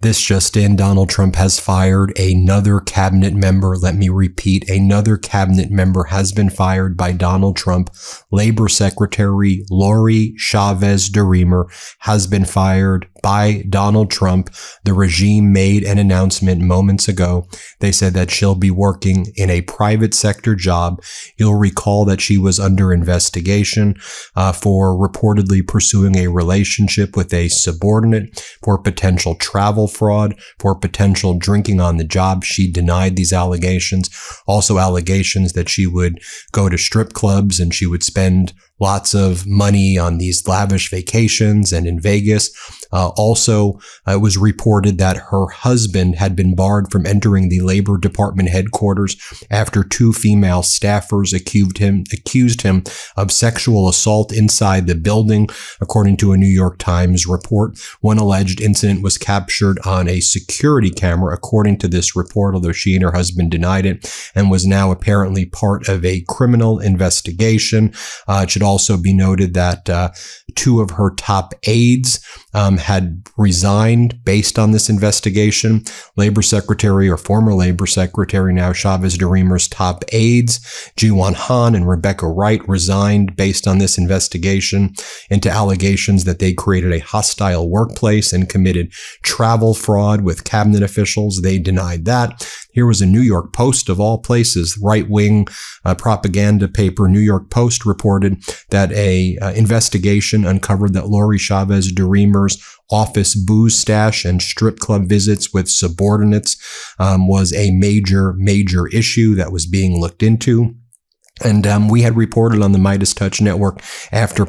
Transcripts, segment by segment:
This just in, Donald Trump has fired another cabinet member. Let me repeat, another cabinet member has been fired by Donald Trump. Labor Secretary Lori Chavez-DeRemer has been fired by Donald Trump. The regime made an announcement moments ago. They said that she'll be working in a private sector job. You'll recall that she was under investigation for reportedly pursuing a relationship with a subordinate, for potential travel fraud, for potential drinking on the job. She denied these allegations. Also allegations that she would go to strip clubs and she would spend lots of money on these lavish vacations and in Vegas. It was reported that her husband had been barred from entering the Labor Department headquarters after two female staffers accused him of sexual assault inside the building. According to a New York Times report, one alleged incident was captured on a security camera, according to this report, although she and her husband denied it, and was now apparently part of a criminal investigation. It should also be noted that two of her top aides had resigned based on this investigation. Labor Secretary, or former Labor Secretary, now Chavez-DeRemer's top aides, Jiwon Han and Rebecca Wright, resigned based on this investigation into allegations that they created a hostile workplace and committed travel fraud with cabinet officials. They denied that. Here was a New York Post, of all places, right-wing propaganda paper. New York Post reported that a investigation uncovered that Lori Chavez-DeRemer's office booze stash and strip club visits with subordinates was a major issue that was being looked into. And we had reported on the MeidasTouch network after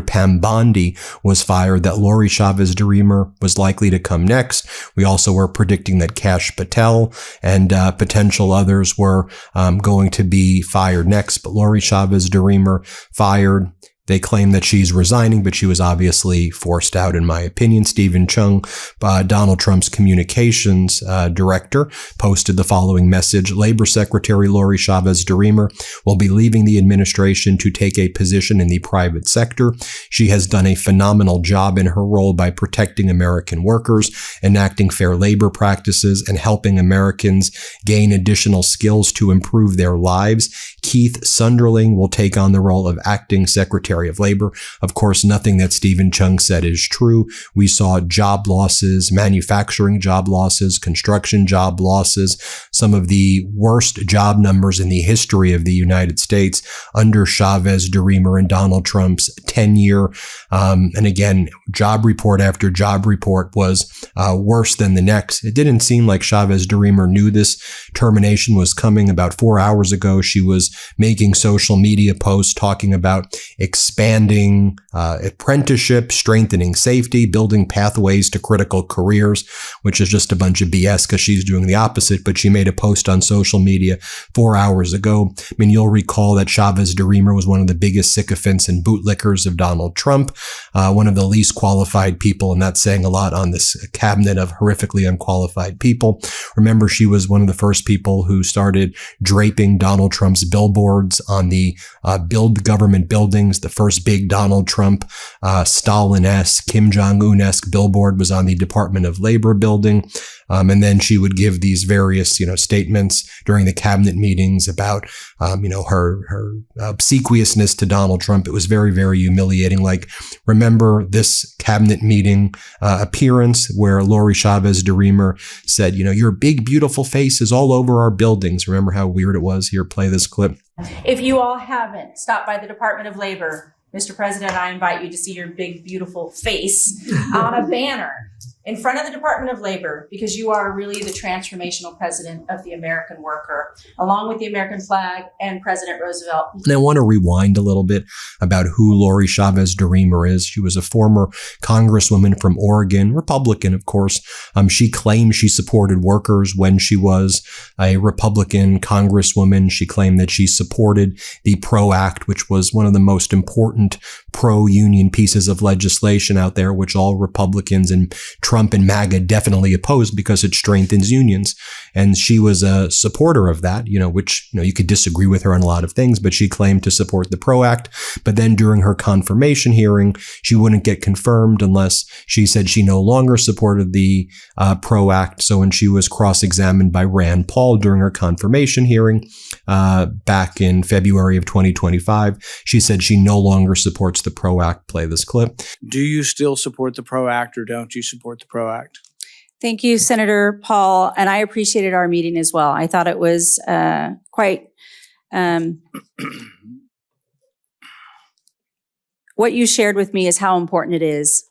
Pam Bondi was fired that Lori Chavez-DeRemer was likely to come next. We also were predicting that Kash Patel and potential others were going to be fired next. But Lori Chavez-DeRemer fired. They claim that she's resigning, but she was obviously forced out, in my opinion. Stephen Chung, Donald Trump's communications director, posted the following message. Labor Secretary Lori Chavez-DeRemer will be leaving the administration to take a position in the private sector. She has done a phenomenal job in her role by protecting American workers, enacting fair labor practices, and helping Americans gain additional skills to improve their lives. Keith Sunderling will take on the role of acting Secretary of Labor. Of course, nothing that Stephen Chung said is true. We saw job losses, manufacturing job losses, construction job losses, some of the worst job numbers in the history of the United States under Chavez-DeRemer and Donald Trump's tenure. And again, job report after job report was worse than the next. It didn't seem like Chavez-DeRemer knew this termination was coming. About 4 hours ago, she was making social media posts talking about expanding apprenticeship, strengthening safety, building pathways to critical careers, which is just a bunch of BS because she's doing the opposite. But she made a post on social media 4 hours ago. I mean, you'll recall that Chavez-DeRemer was one of the biggest sycophants and bootlickers of Donald Trump, one of the least qualified people, and that's saying a lot on this cabinet of horrifically unqualified people. Remember, she was one of the first people who started draping Donald Trump's billboards on the government buildings. The first big Donald Trump, Stalin-esque, Kim Jong-un-esque billboard was on the Department of Labor building. And then she would give these various, statements during the cabinet meetings about, her obsequiousness to Donald Trump. It was very, very humiliating. Like, remember this cabinet meeting appearance where Lori Chavez-DeRemer said, your big, beautiful face is all over our buildings. Remember how weird it was? Here, play this clip. If you all haven't stopped by the Department of Labor, Mr. President, I invite you to see your big, beautiful face on a banner in front of the Department of Labor, because you are really the transformational president of the American worker, along with the American flag and President Roosevelt. And I want to rewind a little bit about who Lori Chavez-DeRemer is. She was a former congresswoman from Oregon, Republican, of course. She claimed she supported workers when she was a Republican congresswoman. She claimed that she supported the PRO Act, which was one of the most important pro-union pieces of legislation out there, which all Republicans and Trump and MAGA definitely opposed because it strengthens unions. And she was a supporter of that, which, you could disagree with her on a lot of things, but she claimed to support the PRO Act. But then during her confirmation hearing, she wouldn't get confirmed unless she said she no longer supported the PRO Act. So when she was cross-examined by Rand Paul during her confirmation hearing back in February of 2025, she said she no longer supports the PRO Act. Play this clip. Do you still support the PRO Act, or don't you support the PRO Act? Thank you, Senator Paul, and I appreciated our meeting as well. I thought it was quite what you shared with me is how important it is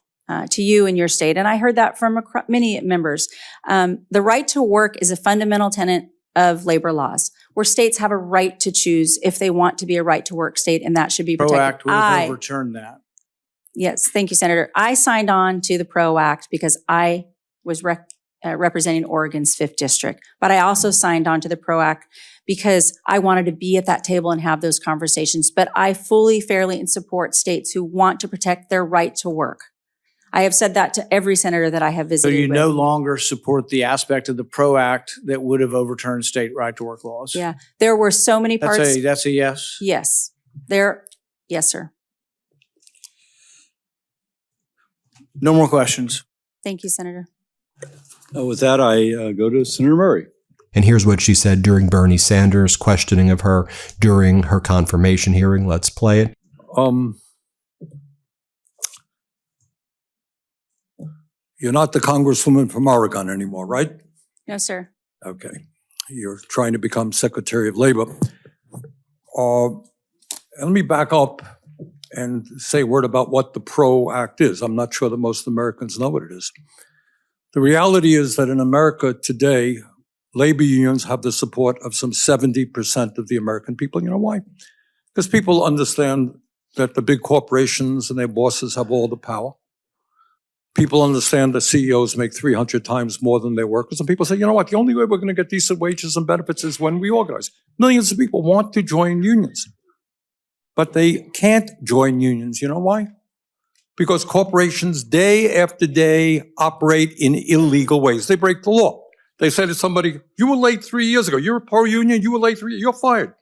to you and your state, and I heard that from many members. The right to work is a fundamental tenet of labor laws, where states have a right to choose if they want to be a right to work state, and that should be protected. PRO Act would have overturned that. Yes, thank you, Senator. I signed on to the PRO Act because I was representing Oregon's 5th District, but I also signed on to the PRO Act because I wanted to be at that table and have those conversations. But I fully, fairly, and support states who want to protect their right to work. I have said that to every senator that I have visited. So you with. no longer support the aspect of the PRO Act that would have overturned state right to work laws? Yeah, there were so many parts. That's a yes? Yes. Yes, sir. No more questions. Thank you, Senator. With that, I go to Senator Murray. And here's what she said during Bernie Sanders' questioning of her during her confirmation hearing. Let's play it. You're not the Congresswoman from Oregon anymore, right? No, sir. Okay. You're trying to become Secretary of Labor. Let me back up and say a word about what the PRO Act is. I'm not sure that most Americans know what it is. The reality is that in America today, labor unions have the support of some 70% of the American people. You know why? Because people understand that the big corporations and their bosses have all the power. People understand that CEOs make 300 times more than their workers. And people say, you know what, the only way we're going to get decent wages and benefits is when we organize. Millions of people want to join unions, but they can't join unions. You know why? Because corporations day after day operate in illegal ways. They break the law. They say to somebody, you were late 3 years ago. You're a pro-union. You were late 3 years. You're fired.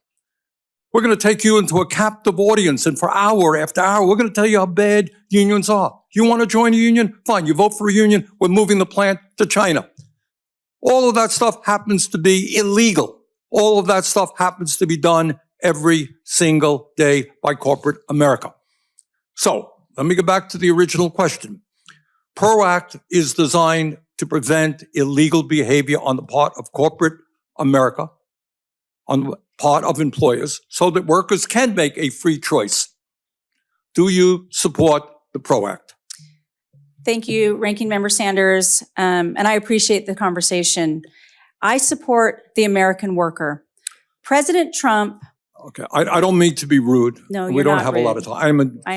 We're going to take you into a captive audience, and for hour after hour, we're going to tell you how bad unions are. You want to join a union? Fine. You vote for a union. We're moving the plant to China. All of that stuff happens to be illegal. All of that stuff happens to be done every single day by corporate America. So let me go back to the original question. PRO Act is designed to prevent illegal behavior on the part of corporate America, on the part of employers, so that workers can make a free choice. Do you support the PRO Act? Thank you, Ranking Member Sanders, and I appreciate the conversation. I support the American worker. President Trump. Okay, I don't mean to be rude. No, we you're don't not have rude. a lot of time. I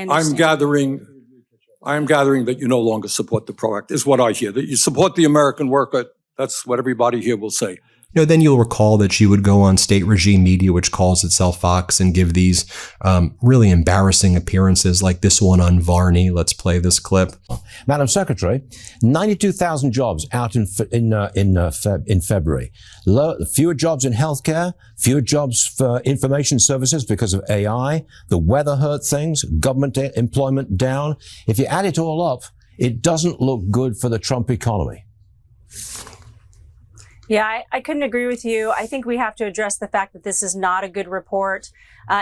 am gathering that you no longer support the PRO Act, is what I hear. That you support the American worker. That's what everybody here will say. Then you'll recall that she would go on state regime media, which calls itself Fox, and give these really embarrassing appearances like this one on Varney. Let's play this clip. Madam Secretary, 92,000 jobs out in February. Fewer jobs in healthcare, fewer jobs for information services because of AI. The weather hurt things, government employment down. If you add it all up, it doesn't look good for the Trump economy. Yeah, I couldn't agree with you. I think we have to address the fact that this is not a good report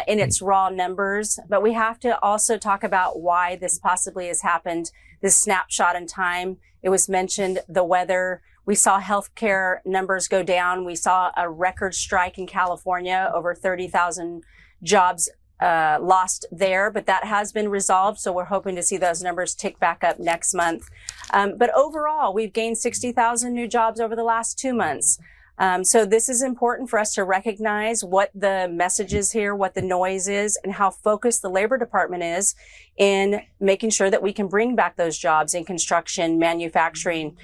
in its raw numbers, but we have to also talk about why this possibly has happened, this snapshot in time. It was mentioned, the weather. We saw healthcare numbers go down. We saw a record strike in California, over 30,000 jobs lost there, but that has been resolved. So we're hoping to see those numbers tick back up next month. But overall, we've gained 60,000 new jobs over the last 2 months. So this is important for us to recognize what the message is here, what the noise is, and how focused the Labor Department is in making sure that we can bring back those jobs in construction, manufacturing.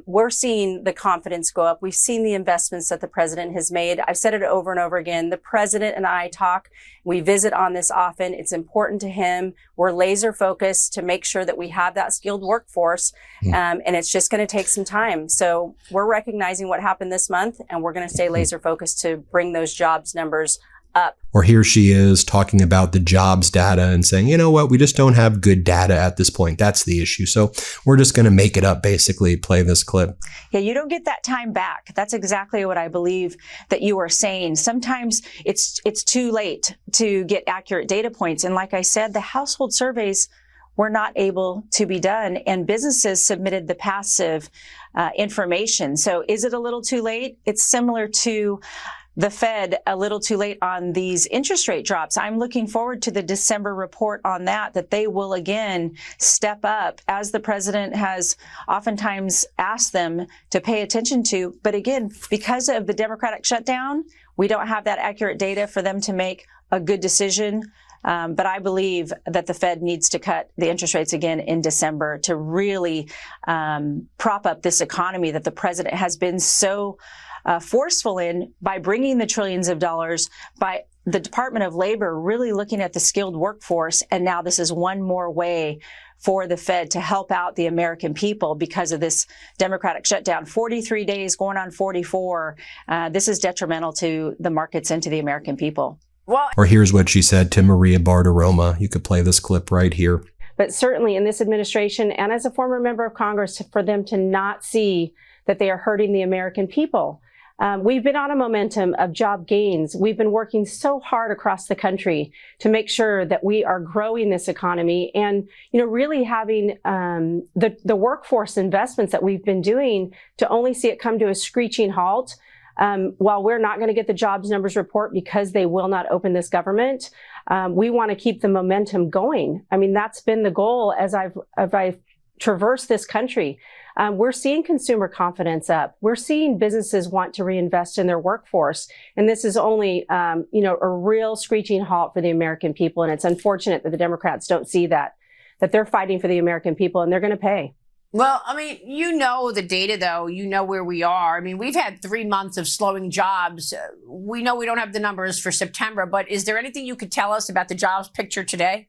We're seeing the confidence go up. We've seen the investments that the president has made. I've said it over and over again. The president and I talk. We visit on this often. It's important to him. We're laser focused to make sure that we have that skilled workforce. And it's just going to take some time. So we're recognizing what happened this month, and we're going to stay laser focused to bring those jobs numbers up. Or here she is talking about the jobs data and saying, you know what, we just don't have good data at this point. That's the issue. So we're just going to make it up, basically. Play this clip. Yeah, you don't get that time back. That's exactly what I believe that you are saying. Sometimes it's too late to get accurate data points. And like I said, the household surveys were not able to be done, and businesses submitted the passive information. So is it a little too late? It's similar to the Fed a little too late on these interest rate drops. I'm looking forward to the December report on that they will again step up, as the president has oftentimes asked them to pay attention to. But again, because of the Democratic shutdown, we don't have that accurate data for them to make a good decision. But I believe that the Fed needs to cut the interest rates again in December to really prop up this economy that the president has been so forceful in, by bringing the trillions of dollars, by the Department of Labor really looking at the skilled workforce. And now this is one more way for the Fed to help out the American people because of this Democratic shutdown. 43 days going on 44. This is detrimental to the markets and to the American people. Well, Or here's what she said to Maria Bartiromo. You could play this clip right here. But certainly in this administration, and as a former member of Congress, for them to not see that they are hurting the American people. We've been on a momentum of job gains. We've been working so hard across the country to make sure that we are growing this economy and, really having the workforce investments that we've been doing to only see it come to a screeching halt. While we're not going to get the jobs numbers report because they will not open this government, we want to keep the momentum going. I mean, that's been the goal as I've traversed this country. We're seeing consumer confidence up. We're seeing businesses want to reinvest in their workforce. And this is only, a real screeching halt for the American people. And it's unfortunate that the Democrats don't see that they're fighting for the American people and they're going to pay. Well, I mean, the data, though. You know where we are. I mean, we've had 3 months of slowing jobs. We know we don't have the numbers for September, but is there anything you could tell us about the jobs picture today?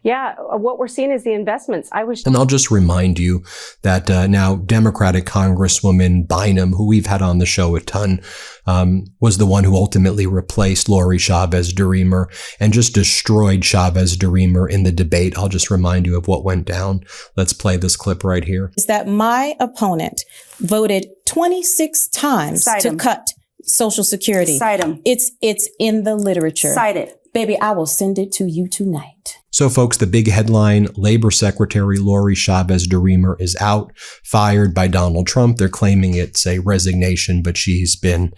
Yeah, what we're seeing is the investments. And I'll just remind you that now Democratic Congresswoman Bynum, who we've had on the show a ton, was the one who ultimately replaced Lori Chavez-DeRemer and just destroyed Chavez-DeRemer in the debate. I'll just remind you of what went down. Let's play this clip right here. Is that my opponent voted 26 times to cut Social Security. Cite 'em. It's in the literature. Cite it. Baby, I will send it to you tonight. So folks, the big headline, Labor Secretary Lori Chavez-DeRemer is out, fired by Donald Trump. They're claiming it's a resignation, but she's been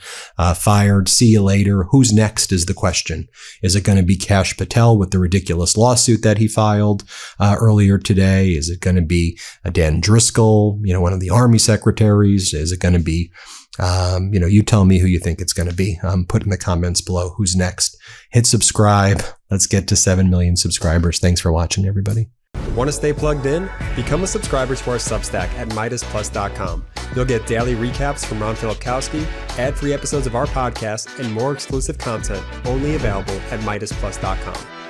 fired. See you later. Who's next is the question. Is it going to be Kash Patel with the ridiculous lawsuit that he filed earlier today? Is it going to be Dan Driscoll, one of the Army secretaries? Is it going to be you tell me who you think it's going to be. Put in the comments below who's next. Hit subscribe. Let's get to 7 million subscribers. Thanks for watching, everybody. Want to stay plugged in? Become a subscriber to our Substack at MeidasPlus.com. You'll get daily recaps from Ron Filipkowski, ad-free episodes of our podcast, and more exclusive content only available at MeidasPlus.com.